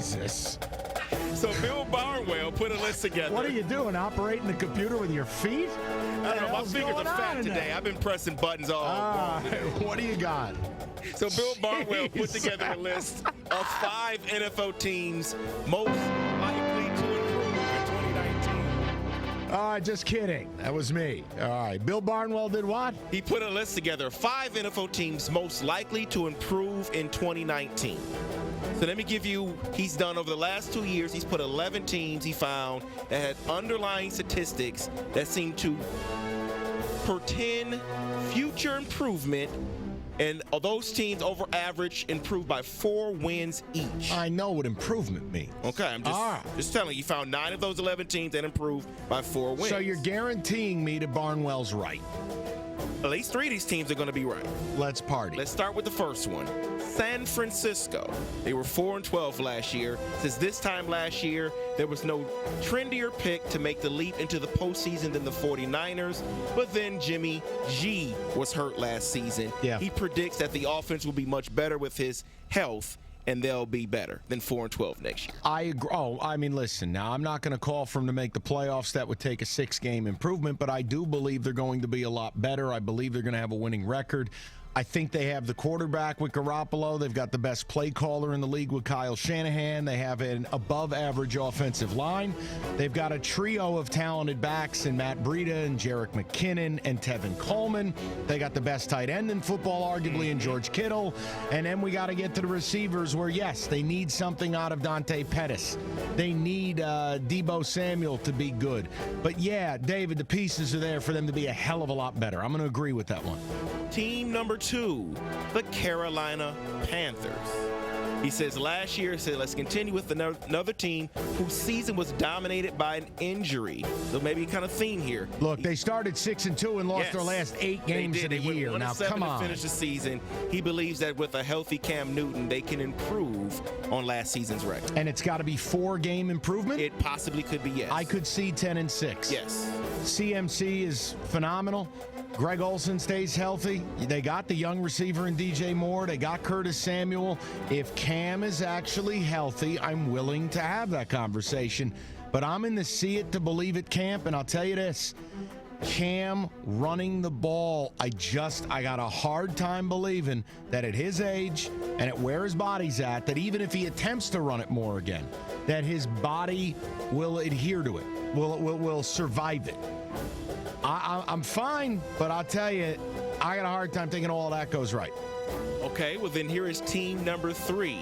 Jesus. So Bill Barnwell put a list together. What are you doing, operating the computer with your feet? I don't know, my fingers are fat today. I've been pressing buttons all morning. What do you got? So Bill Barnwell put together a list of 5 NFL teams most likely to improve in 2019. Just kidding. That was me. All right. Bill Barnwell did what? He put a list together of 5 NFL teams most likely to improve in 2019. So let me give you, he's done over the last 2 years, he's put 11 teams he found that had underlying statistics that seem to portend future improvement, and those teams over average improved by 4 wins each. I know what improvement means. Okay, I'm just telling you, you found 9 of those 11 teams that improved by 4 wins. So you're guaranteeing me that Barnwell's right. At least 3 of these teams are going to be right. Let's party. Let's start with the first one. San Francisco. They were 4-12 last year. Since this time last year, there was no trendier pick to make the leap into the postseason than the 49ers. But then Jimmy G was hurt last season. Yeah. He predicts that the offense will be much better with his health, and they'll be better than 4-12 next year. I agree. Listen, now I'm not going to call for them to make the playoffs. That would take a 6-game improvement, but I do believe they're going to be a lot better. I believe they're going to have a winning record. I think they have the quarterback with Garoppolo. They've got the best play caller in the league with Kyle Shanahan. They have an above-average offensive line. They've got a trio of talented backs in Matt Breida and Jerick McKinnon and Tevin Coleman. They got the best tight end in football, arguably, in George Kittle. And then we got to get to the receivers where, yes, they need something out of Dante Pettis. They need Deebo Samuel to be good. But, yeah, David, the pieces are there for them to be a hell of a lot better. I'm going to agree with that one. Team number 2, the Carolina Panthers. He says last year, let's continue with another team whose season was dominated by an injury. So maybe kind of theme here. Look, they started 6-2 and lost their last 8 games of the year. Now, come on. To finish the season. He believes that with a healthy Cam Newton, they can improve on last season's record. And it's got to be 4-game improvement? It possibly could be, yes. I could see 10-6. Yes. CMC is phenomenal. Greg Olsen stays healthy. They got the young receiver in DJ Moore. They got Curtis Samuel. If Cam is actually healthy, I'm willing to have that conversation. But I'm in the see it to believe it camp, and I'll tell you this. Cam running the ball, I got a hard time believing that at his age and at where his body's at, that even if he attempts to run it more again, that his body will adhere to it, will survive it. I'm fine, but I'll tell you, I got a hard time thinking all that goes right. Okay, well then here is team number 3,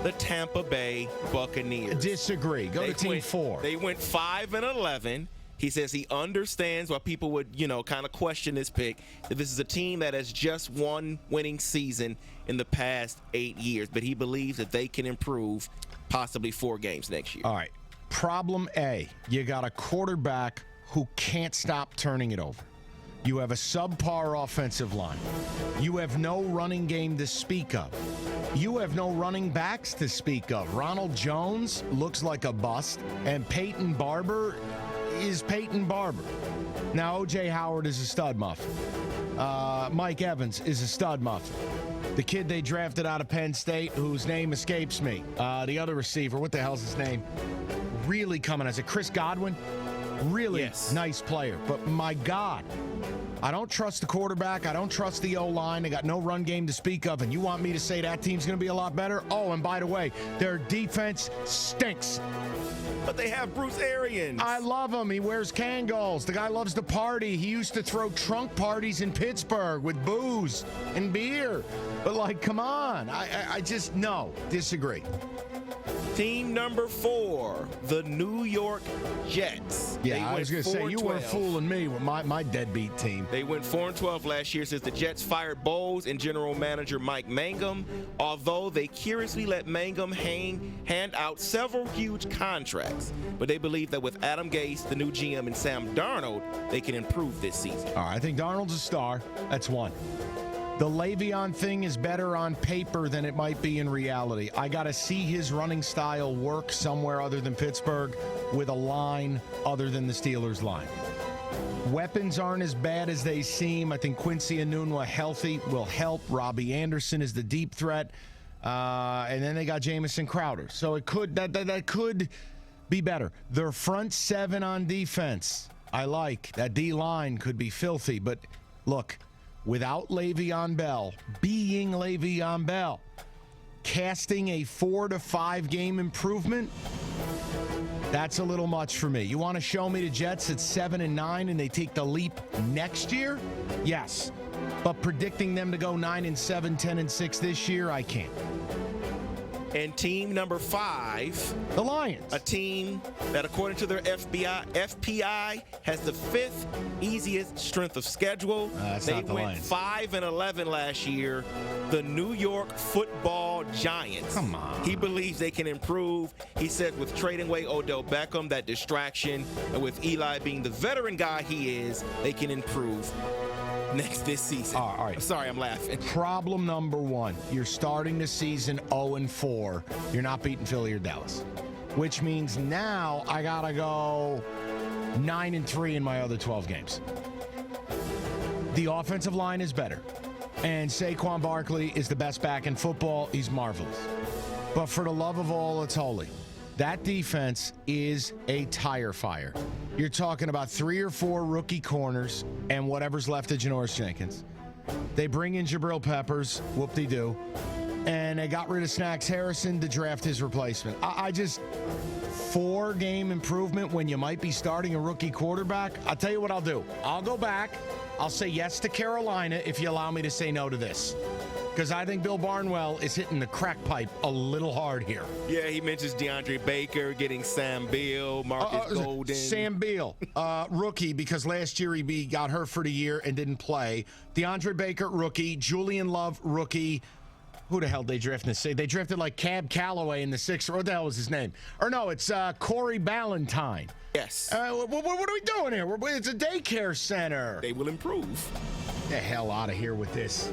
the Tampa Bay Buccaneers. Disagree. Go to team 4. They went 5-11. He says he understands why people would, kind of question this pick. That this is a team that has just one winning season in the past 8 years, but he believes that they can improve possibly 4 games next year. All right. Problem A, you got a quarterback who can't stop turning it over. You have a subpar offensive line. You have no running game to speak of. You have no running backs to speak of. Ronald Jones looks like a bust, and Peyton Barber is Peyton Barber. Now, O.J. Howard is a stud muffin. Mike Evans is a stud muffin. The kid they drafted out of Penn State, whose name escapes me, the other receiver, what the hell's his name? Really coming as a Chris Godwin. Really nice player. But my God, I don't trust the quarterback. I don't trust the O-line. They got no run game to speak of. And you want me to say that team's going to be a lot better? Oh, and by the way, their defense stinks. But they have Bruce Arians. I love him. He wears Kangals. The guy loves to party. He used to throw trunk parties in Pittsburgh with booze and beer. But, come on. I just, no, disagree. Team number 4, the New York Jets. Yeah, I was going to say, you weren't fooling me with my deadbeat team. They went 4-12 last year since the Jets fired Bowles and general manager Mike Mangum, although they curiously let Mangum hand out several huge contracts. But they believe that with Adam Gase, the new GM, and Sam Darnold, they can improve this season. All right, I think Darnold's a star. That's one. The Le'Veon thing is better on paper than it might be in reality. I got to see his running style work somewhere other than Pittsburgh with a line other than the Steelers' line. Weapons aren't as bad as they seem. I think Quincy Enunwa healthy will help. Robbie Anderson is the deep threat. And then they got Jamison Crowder. So it could that could be better. Their front seven on defense, I like. That D-line could be filthy. But look, without Le'Veon Bell, being Le'Veon Bell, casting a 4 to 5 game improvement, that's a little much for me. You want to show me the Jets at 7-9 and they take the leap next year? Yes. But predicting them to go 9-7, 10-6 this year, I can't. And team number 5, the Lions. A team that, according to their FPI, has the 5th easiest strength of schedule. That's they not the went Lions. 5-11 last year. The New York Football Giants. Come on. He believes they can improve. He said with trading away Odell Beckham, that distraction, and with Eli being the veteran guy he is, they can improve this season. All right. Sorry, I'm laughing. Problem number 1, you're starting the season 0-4. You're not beating Philly or Dallas, which means now I got to go 9-3 in my other 12 games. The offensive line is better, and Saquon Barkley is the best back in football. He's marvelous. But for the love of all that's holy, that defense is a tire fire. You're talking about 3 or 4 rookie corners and whatever's left of Janoris Jenkins. They bring in Jabril Peppers, whoop-de-doo, and they got rid of Snacks Harrison to draft his replacement. I just 4-game improvement when you might be starting a rookie quarterback. I'll tell you what I'll do. I'll go back. I'll say yes to Carolina if you allow me to say no to this. Because I think Bill Barnwell is hitting the crack pipe a little hard here. Yeah, he mentions DeAndre Baker, getting Sam Beal, Marcus Golden. Sam Beal, rookie, because last year he got hurt for the year and didn't play. DeAndre Baker, rookie. Julian Love, rookie. Who the hell did they draft in the 6th? They drafted like Cab Calloway in the 6th. What the hell was his name? Or no, it's Corey Ballantyne. Yes. What are we doing here? It's a daycare center. They will improve. Get the hell out of here with this.